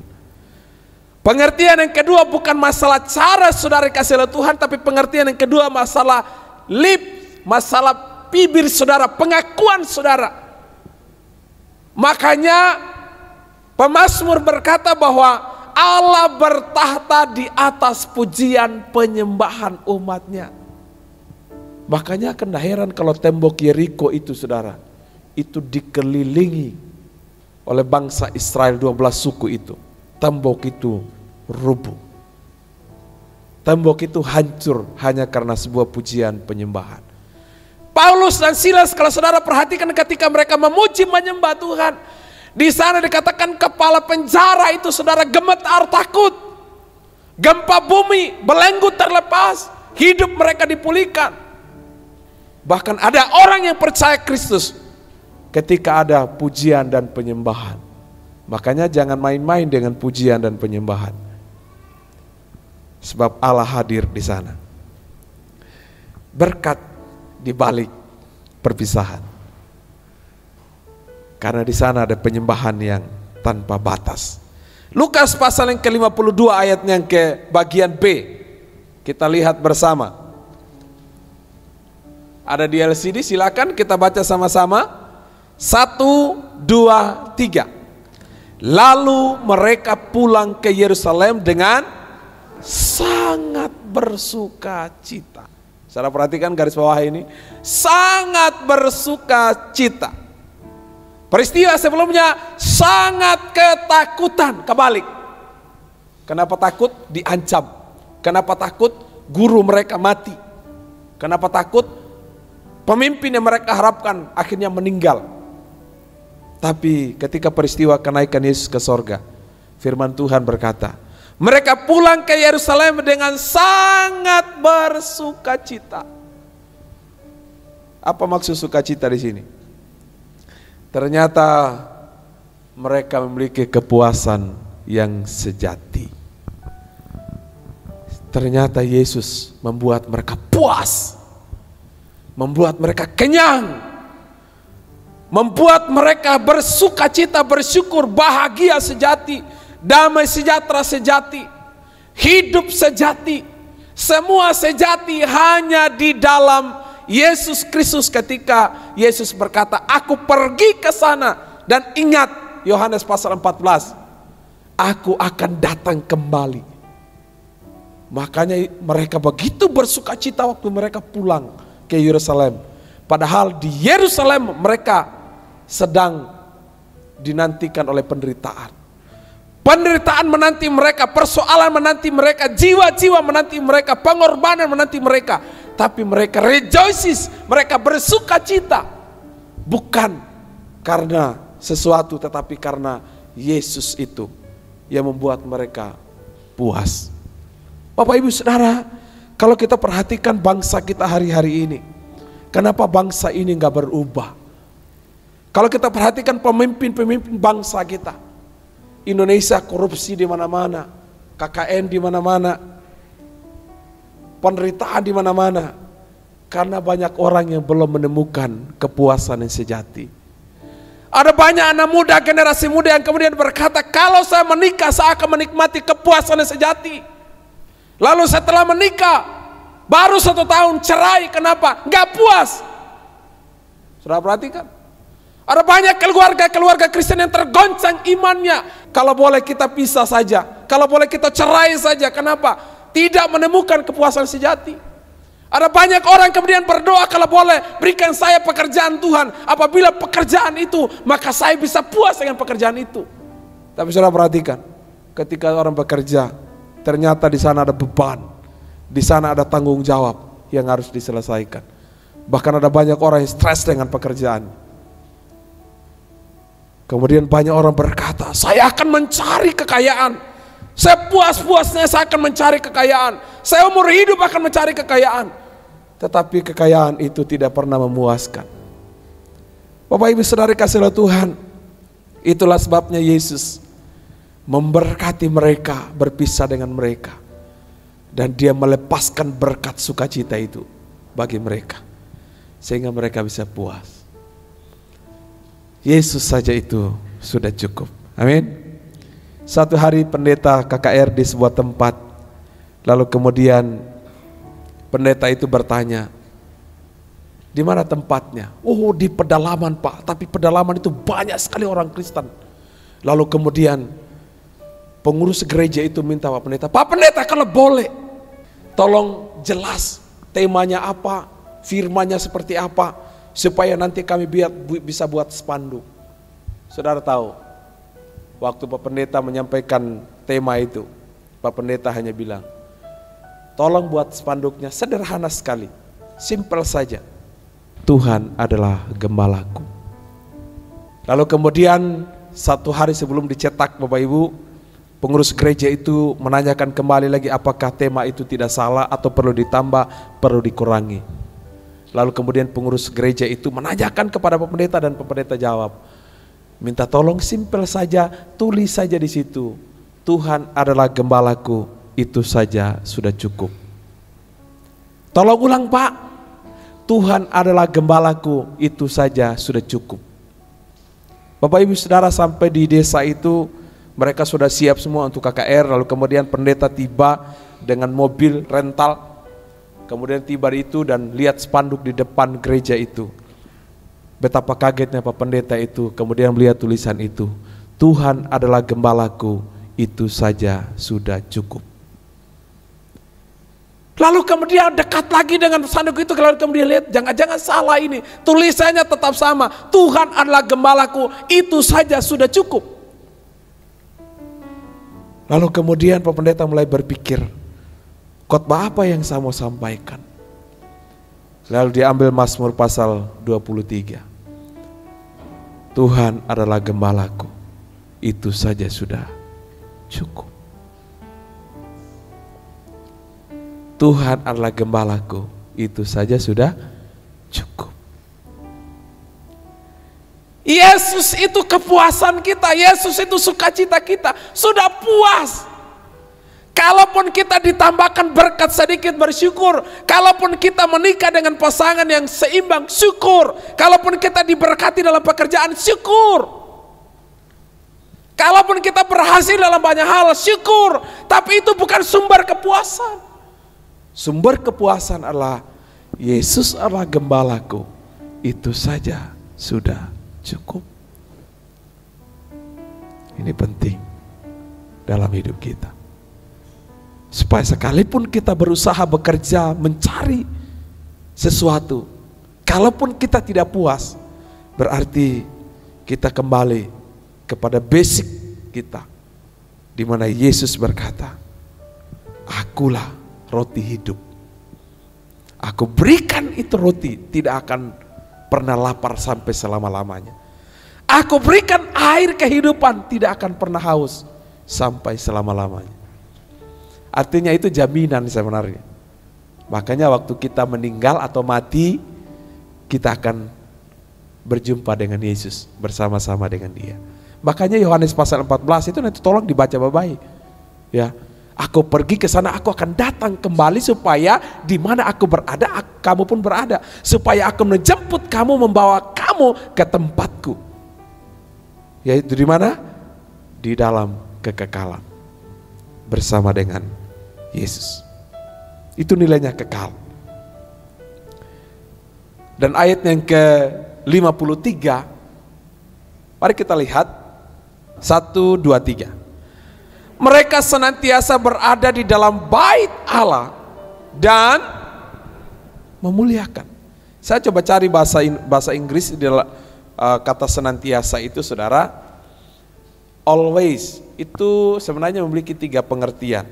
Pengertian yang kedua bukan masalah cara saudara kasih oleh Tuhan, tapi pengertian yang kedua masalah lip, masalah bibir saudara, pengakuan saudara. Makanya pemazmur berkata bahwa Allah bertahta di atas pujian penyembahan umatnya. Makanya akan heran kalau tembok Yeriko itu saudara, itu dikelilingi oleh bangsa Israel 12 suku itu. Tembok itu rubuh. Tembok itu hancur hanya karena sebuah pujian penyembahan. Paulus dan Silas kalau saudara perhatikan ketika mereka memuji menyembah Tuhan, di sana dikatakan kepala penjara itu saudara gemetar takut. Gempa bumi, belenggu terlepas, hidup mereka dipulihkan. Bahkan ada orang yang percaya Kristus ketika ada pujian dan penyembahan. Makanya jangan main-main dengan pujian dan penyembahan. Sebab Allah hadir di sana. Berkat di balik perpisahan. Karena di sana ada penyembahan yang tanpa batas. Lukas pasal yang ke-52 ayatnya yang ke bagian B. Kita lihat bersama. Ada di LCD, silakan kita baca sama-sama. 1, 2, 3. Lalu mereka pulang ke Yerusalem dengan sangat bersuka cita. Saudara perhatikan garis bawah ini. Sangat bersuka cita. Peristiwa sebelumnya sangat ketakutan, kebalik. Kenapa takut? Diancam. Kenapa takut? Guru mereka mati. Kenapa takut? Pemimpin yang mereka harapkan akhirnya meninggal. Tapi ketika peristiwa kenaikan Yesus ke sorga, firman Tuhan berkata, mereka pulang ke Yerusalem dengan sangat bersuka cita. Apa maksud sukacita di sini? Ternyata mereka memiliki kepuasan yang sejati. Ternyata Yesus membuat mereka puas, membuat mereka kenyang, membuat mereka bersuka cita, bersyukur, bahagia sejati, damai sejahtera sejati, hidup sejati, semua sejati hanya di dalam Yesus Kristus. Ketika Yesus berkata, aku pergi ke sana, dan ingat Yohanes pasal 14, aku akan datang kembali. Makanya mereka begitu bersuka cita waktu mereka pulang ke Yerusalem. Padahal di Yerusalem mereka sedang dinantikan oleh penderitaan. Penderitaan menanti mereka, persoalan menanti mereka, jiwa-jiwa menanti mereka, pengorbanan menanti mereka. Tapi mereka rejoices, mereka bersuka cita. Bukan karena sesuatu, tetapi karena Yesus itu yang membuat mereka puas. Bapak Ibu Saudara, kalau kita perhatikan bangsa kita hari-hari ini, kenapa bangsa ini gak berubah? Kalau kita perhatikan pemimpin-pemimpin bangsa kita, Indonesia korupsi di mana-mana, KKN di mana-mana, penderitaan di mana-mana, karena banyak orang yang belum menemukan kepuasan yang sejati. Ada banyak anak muda, generasi muda yang kemudian berkata, kalau saya menikah saya akan menikmati kepuasan yang sejati. Lalu setelah menikah baru 1 tahun cerai, kenapa? Gak puas. Sudah perhatikan? Ada banyak keluarga-keluarga Kristen yang tergoncang imannya. Kalau boleh kita pisah saja, kalau boleh kita cerai saja, kenapa? Tidak menemukan kepuasan sejati. Ada banyak orang kemudian berdoa, kalau boleh berikan saya pekerjaan Tuhan, apabila pekerjaan itu maka saya bisa puas dengan pekerjaan itu. Tapi saudara perhatikan, ketika orang bekerja, ternyata di sana ada beban, di sana ada tanggung jawab yang harus diselesaikan. Bahkan ada banyak orang yang stres dengan pekerjaan. Kemudian banyak orang berkata, saya akan mencari kekayaan. Saya puas-puasnya saya akan mencari kekayaan. Saya umur hidup akan mencari kekayaan. Tetapi kekayaan itu tidak pernah memuaskan. Bapak Ibu Saudara kasih oleh Tuhan, itulah sebabnya Yesus memberkati mereka, berpisah dengan mereka. Dan dia melepaskan berkat sukacita itu bagi mereka. Sehingga mereka bisa puas. Yesus saja itu sudah cukup. Amin. Satu hari pendeta KKR di sebuah tempat. Lalu kemudian pendeta itu bertanya, di mana tempatnya? Oh, di pedalaman Pak, tapi pedalaman itu banyak sekali orang Kristen. Lalu kemudian pengurus gereja itu minta Pak Pendeta kalau boleh, tolong jelas temanya apa, firmannya seperti apa, supaya nanti kami bisa buat spanduk. Saudara tahu, waktu Pak Pendeta menyampaikan tema itu, Pak Pendeta hanya bilang, tolong buat spanduknya sederhana sekali, simpel saja. Tuhan adalah gembalaku. Lalu kemudian satu hari sebelum dicetak Bapak Ibu, pengurus gereja itu menanyakan kembali lagi apakah tema itu tidak salah atau perlu ditambah, perlu dikurangi. Lalu kemudian pengurus gereja itu menanyakan kepada Pak Pendeta dan Pak Pendeta jawab, minta tolong simpel saja, tulis saja di situ, Tuhan adalah gembalaku, itu saja sudah cukup. Tolong ulang Pak, Tuhan adalah gembalaku, itu saja sudah cukup. Bapak Ibu Saudara, sampai di desa itu mereka sudah siap semua untuk KKR. Lalu kemudian pendeta tiba dengan mobil rental. Kemudian tiba itu dan lihat spanduk di depan gereja itu. Betapa kagetnya Pak Pendeta itu. Kemudian melihat tulisan itu, Tuhan adalah gembalaku, itu saja sudah cukup. Lalu kemudian dekat lagi dengan spanduk itu. Lalu kemudian lihat, jangan-jangan salah ini, tulisannya tetap sama, Tuhan adalah gembalaku, itu saja sudah cukup. Lalu kemudian Pak Pendeta mulai berpikir, khotbah apa yang saya mau sampaikan? Lalu diambil Mazmur pasal 23. Tuhan adalah gembalaku, itu saja sudah cukup. Tuhan adalah gembalaku, itu saja sudah cukup. Yesus itu kepuasan kita, Yesus itu sukacita kita, sudah puas. Kalaupun kita ditambahkan berkat sedikit bersyukur. Kalaupun kita menikah dengan pasangan yang seimbang, syukur. Kalaupun kita diberkati dalam pekerjaan, syukur. Kalaupun kita berhasil dalam banyak hal, syukur. Tapi itu bukan sumber kepuasan. Sumber kepuasan adalah Yesus adalah gembalaku, itu saja sudah cukup. Ini penting dalam hidup kita. Supaya sekalipun kita berusaha bekerja mencari sesuatu, kalaupun kita tidak puas, berarti kita kembali kepada basic kita, di mana Yesus berkata, akulah roti hidup. Aku berikan itu roti, tidak akan pernah lapar sampai selama-lamanya. Aku berikan air kehidupan, tidak akan pernah haus sampai selama-lamanya. Artinya itu jaminan sebenarnya. Makanya waktu kita meninggal atau mati, kita akan berjumpa dengan Yesus, bersama-sama dengan Dia. Makanya Yohanes pasal 14 itu nanti tolong dibaca baik-baik. Ya, aku pergi ke sana, aku akan datang kembali supaya di mana aku berada, kamu pun berada. Supaya aku menjemput kamu, membawa kamu ke tempatku. Yaitu di mana? Di dalam kekekalan bersama dengan Yesus. Itu nilainya kekal. Dan ayat yang ke-53, mari kita lihat 1, 2, 3. Mereka senantiasa berada di dalam bait Allah dan memuliakan. Saya coba cari bahasa Inggris di kata senantiasa itu, saudara. always itu sebenarnya memiliki 3 pengertian.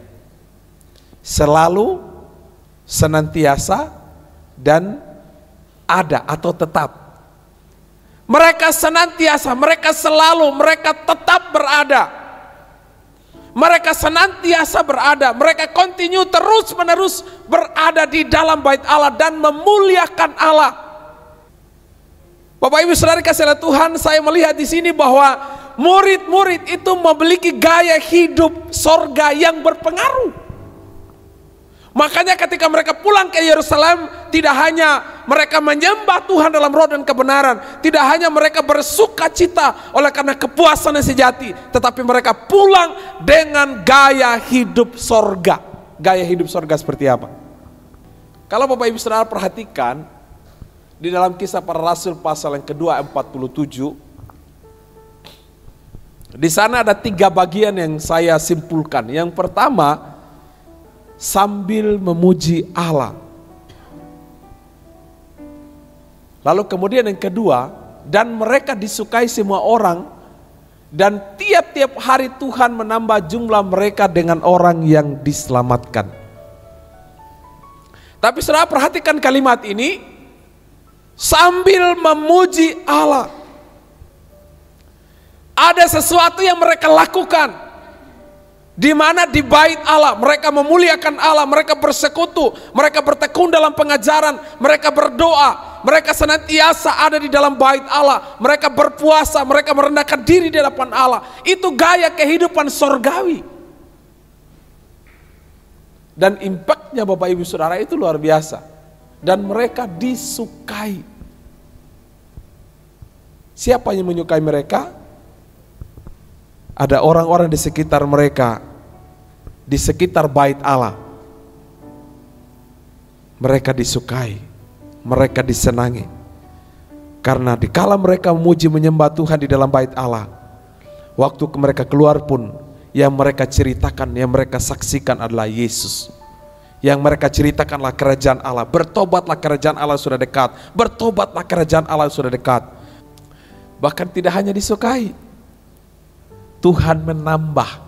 Selalu, senantiasa, dan ada atau tetap. Mereka senantiasa, mereka selalu, mereka tetap berada. Mereka senantiasa berada, mereka continue terus menerus berada di dalam bait Allah dan memuliakan Allah. Bapak Ibu Saudara kasih oleh Tuhan, saya melihat di sini bahwa murid-murid itu memiliki gaya hidup sorga yang berpengaruh. Makanya ketika mereka pulang ke Yerusalem, tidak hanya mereka menyembah Tuhan dalam roh dan kebenaran, tidak hanya mereka bersuka cita oleh karena kepuasan yang sejati, tetapi mereka pulang dengan gaya hidup sorga. Gaya hidup sorga seperti apa? Kalau Bapak Ibu Saudara perhatikan, di dalam Kisah Para Rasul pasal yang kedua 47, di sana ada 3 bagian yang saya simpulkan. Yang pertama, sambil memuji Allah. Lalu kemudian yang kedua, dan mereka disukai semua orang, dan tiap-tiap hari Tuhan menambah jumlah mereka dengan orang yang diselamatkan. Tapi saudara perhatikan kalimat ini, sambil memuji Allah. Ada sesuatu yang mereka lakukan, di mana di bait Allah mereka memuliakan Allah, mereka bersekutu, mereka bertekun dalam pengajaran, mereka berdoa, mereka senantiasa ada di dalam bait Allah, mereka berpuasa, mereka merendahkan diri di hadapan Allah. Itu gaya kehidupan sorgawi. Dan impactnya Bapak Ibu Saudara itu luar biasa. Dan mereka disukai. Siapa yang menyukai mereka? Ada orang-orang di sekitar mereka, di sekitar bait Allah. Mereka disukai, mereka disenangi. Karena dikala mereka memuji menyembah Tuhan di dalam bait Allah, waktu mereka keluar pun, yang mereka ceritakan, yang mereka saksikan adalah Yesus. Yang mereka ceritakanlah kerajaan Allah. Bertobatlah, kerajaan Allah sudah dekat. Bertobatlah, kerajaan Allah sudah dekat. Bahkan tidak hanya disukai, Tuhan menambah.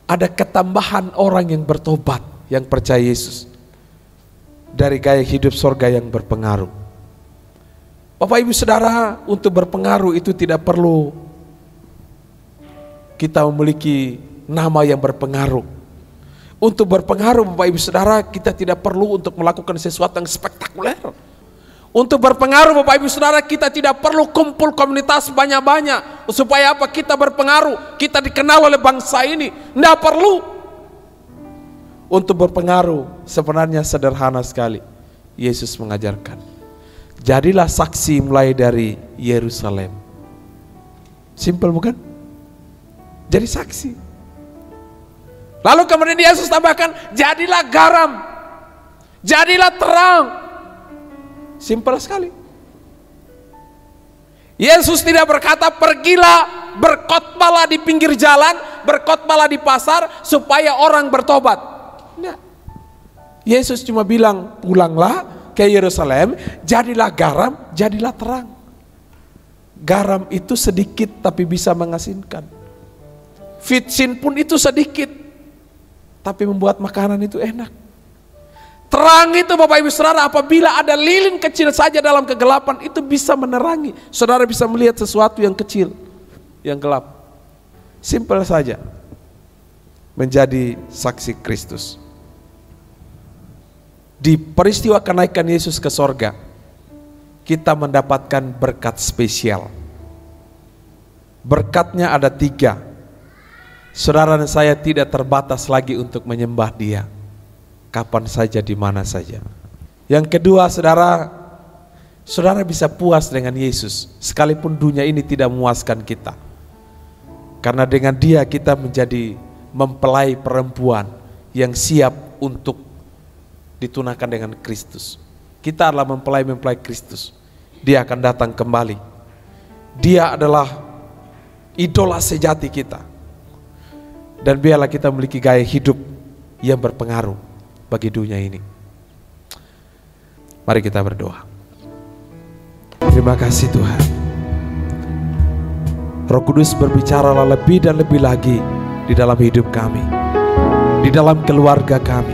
Ada ketambahan orang yang bertobat, yang percaya Yesus, dari gaya hidup sorga yang berpengaruh. Bapak Ibu Saudara, untuk berpengaruh itu tidak perlu kita memiliki nama yang berpengaruh. Untuk berpengaruh Bapak Ibu Saudara, kita tidak perlu untuk melakukan sesuatu yang spektakuler. Untuk berpengaruh Bapak Ibu Saudara, kita tidak perlu kumpul komunitas banyak-banyak. Supaya apa? Kita berpengaruh, kita dikenal oleh bangsa ini. Tidak perlu. Untuk berpengaruh sebenarnya sederhana sekali. Yesus mengajarkan, jadilah saksi mulai dari Yerusalem. Simpel bukan? Jadi saksi. Lalu kemudian Yesus tambahkan, jadilah garam, jadilah terang. Simpel sekali. Yesus tidak berkata pergilah berkhotbahlah di pinggir jalan, berkhotbahlah di pasar supaya orang bertobat. Tidak. Yesus cuma bilang pulanglah ke Yerusalem, jadilah garam, jadilah terang. Garam itu sedikit tapi bisa mengasinkan. Vitsin pun itu sedikit tapi membuat makanan itu enak. Terang itu Bapak Ibu Saudara, apabila ada lilin kecil saja dalam kegelapan, itu bisa menerangi. Saudara bisa melihat sesuatu yang kecil, yang gelap. Simpel saja. Menjadi saksi Kristus. Di peristiwa kenaikan Yesus ke sorga, kita mendapatkan berkat spesial. Berkatnya ada 3. Saudara dan saya tidak terbatas lagi untuk menyembah Dia. Kapan saja, di mana saja. Yang kedua, saudara bisa puas dengan Yesus, sekalipun dunia ini tidak memuaskan kita. Karena dengan Dia kita menjadi mempelai perempuan yang siap untuk ditunaikan dengan Kristus. Kita adalah mempelai-mempelai Kristus. Dia akan datang kembali. Dia adalah idola sejati kita. Dan biarlah kita memiliki gaya hidup yang berpengaruh bagi dunia ini. Mari kita berdoa. Terima kasih Tuhan. Roh Kudus berbicaralah lebih dan lebih lagi di dalam hidup kami, di dalam keluarga kami,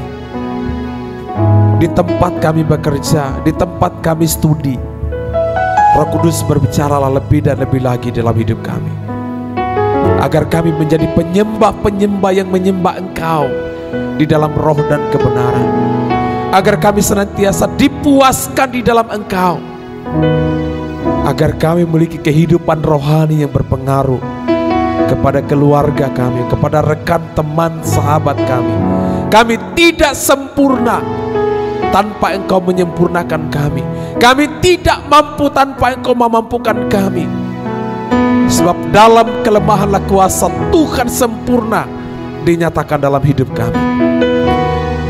di tempat kami bekerja, di tempat kami studi. Roh Kudus berbicaralah lebih dan lebih lagi dalam hidup kami, agar kami menjadi penyembah-penyembah yang menyembah Engkau di dalam roh dan kebenaran, agar kami senantiasa dipuaskan di dalam Engkau, agar kami memiliki kehidupan rohani yang berpengaruh kepada keluarga kami, kepada rekan, teman, sahabat kami. Kami tidak sempurna tanpa Engkau menyempurnakan kami. Kami tidak mampu tanpa Engkau memampukan kami. Sebab dalam kelemahanlah kuasa Tuhan sempurna dinyatakan dalam hidup kami.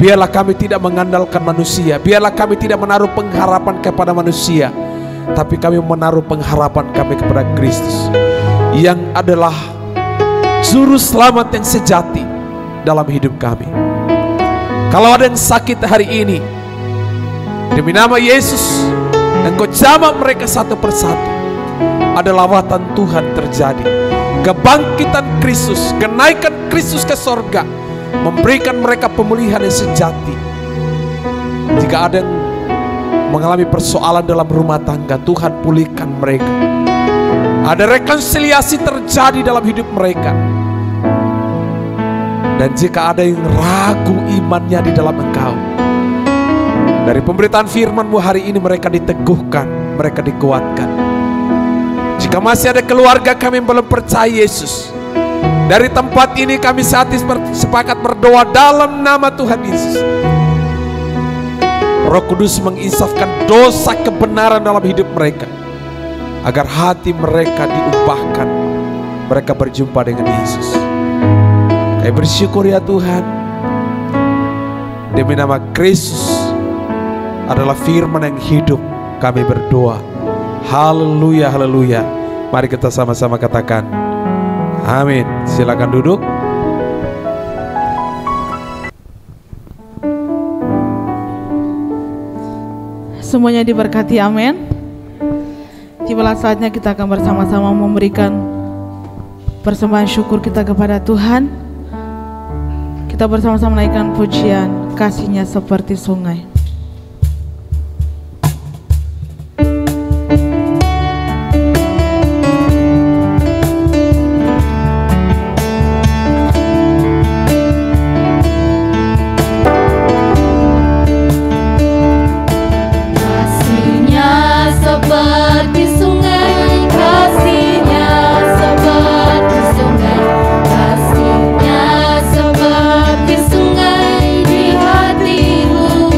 Biarlah kami tidak mengandalkan manusia, biarlah kami tidak menaruh pengharapan kepada manusia, tapi kami menaruh pengharapan kami kepada Kristus, yang adalah juru selamat yang sejati dalam hidup kami. Kalau ada yang sakit hari ini, demi nama Yesus, Engkau jamah mereka satu persatu. Ada lawatan Tuhan terjadi, kebangkitan Kristus, kenaikan Kristus ke sorga, memberikan mereka pemulihan yang sejati. Jika ada yang mengalami persoalan dalam rumah tangga, Tuhan pulihkan mereka. Ada rekonsiliasi terjadi dalam hidup mereka. Dan jika ada yang ragu imannya di dalam Engkau, dari pemberitaan firman-Mu hari ini mereka diteguhkan, mereka dikuatkan. Jika masih ada keluarga kami yang belum percaya Yesus, dari tempat ini kami saat ini sepakat berdoa dalam nama Tuhan Yesus. Roh Kudus menginsafkan dosa kebenaran dalam hidup mereka, agar hati mereka diubahkan, mereka berjumpa dengan Yesus. Kami bersyukur ya Tuhan, demi nama Kristus adalah firman yang hidup, kami berdoa. Haleluya, haleluya. Mari kita sama-sama katakan amin. Silakan duduk. Semuanya diberkati, amin. Tibalah saatnya kita akan bersama-sama memberikan persembahan syukur kita kepada Tuhan. Kita bersama-sama menaikkan pujian Kasih-Nya Seperti Sungai. Kasih-Nya seperti sungai di hatimu.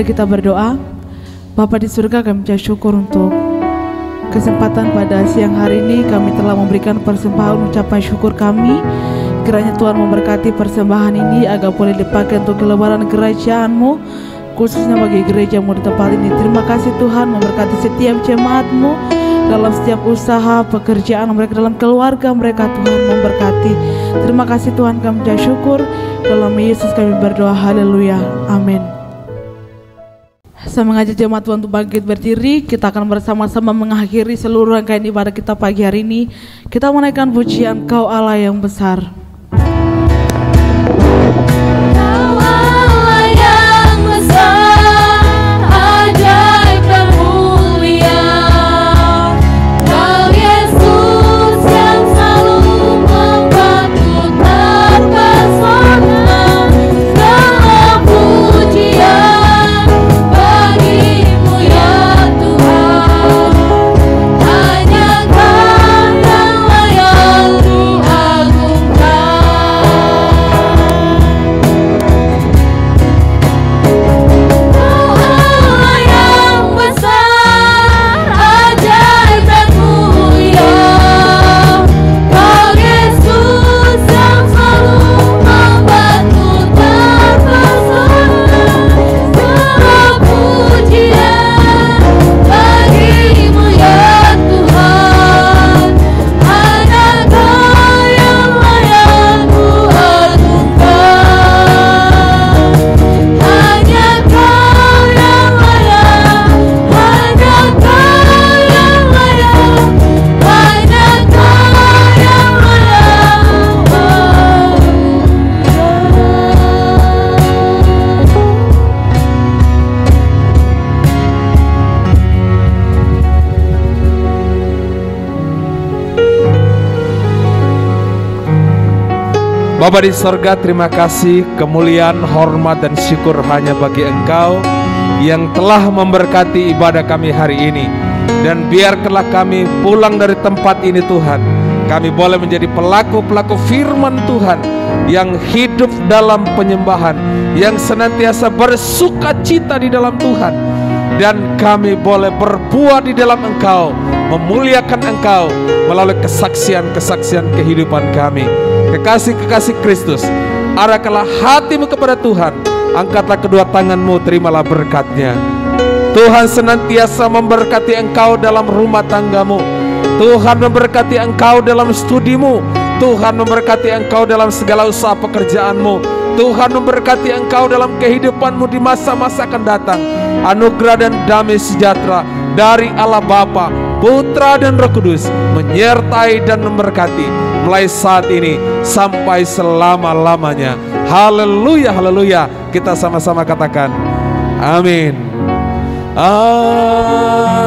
kita berdoa. Bapa di surga, kami ucap syukur untuk kesempatan pada siang hari ini. Kami telah memberikan persembahan ucapan syukur kami. Kiranya Tuhan memberkati persembahan ini agar boleh dipakai untuk kelebaran kerajaan-Mu, khususnya bagi gereja-Mu di tempat ini. Terima kasih Tuhan, memberkati setiap jemaat-Mu dalam setiap usaha, pekerjaan mereka, dalam keluarga mereka. Tuhan memberkati. Terima kasih Tuhan, kami ucap syukur. Dalam Yesus kami berdoa, haleluya, amin. Saya mengajak jemaat Tuhan untuk bangkit berdiri. Kita akan bersama-sama mengakhiri seluruh rangkaian ibadah kita pagi hari ini. Kita menaikkan pujian Kau Allah yang besar. Kau Allah yang besar, ajaib dan mulia. Kau Yesus yang selalu membuat ku terpesona. Segala pujian bagimu ya Tuhan. Hanya Kau yang layak Bapa di sorga, terima kasih, kemuliaan, hormat dan syukur hanya bagi Engkau yang telah memberkati ibadah kami hari ini. Dan biarkanlah kami pulang dari tempat ini Tuhan, kami boleh menjadi pelaku-pelaku firman Tuhan yang hidup dalam penyembahan, yang senantiasa bersukacita di dalam Tuhan. Dan kami boleh berbuah di dalam Engkau, memuliakan Engkau melalui kesaksian-kesaksian kehidupan kami. Kekasih-kekasih Kristus, arahkanlah hatimu kepada Tuhan, angkatlah kedua tanganmu, terimalah berkatnya. Tuhan senantiasa memberkati engkau dalam rumah tanggamu. Tuhan memberkati engkau dalam studimu. Tuhan memberkati engkau dalam segala usaha pekerjaanmu. Tuhan memberkati engkau dalam kehidupanmu di masa-masa akan datang. Anugerah dan damai sejahtera dari Allah Bapa, Putra dan Roh Kudus menyertai dan memberkati mulai saat ini sampai selama-lamanya. Haleluya, haleluya. Kita sama-sama katakan amin. Amin.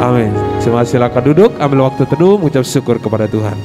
Amin. Silakan duduk, ambil waktu teduh, mengucap syukur kepada Tuhan.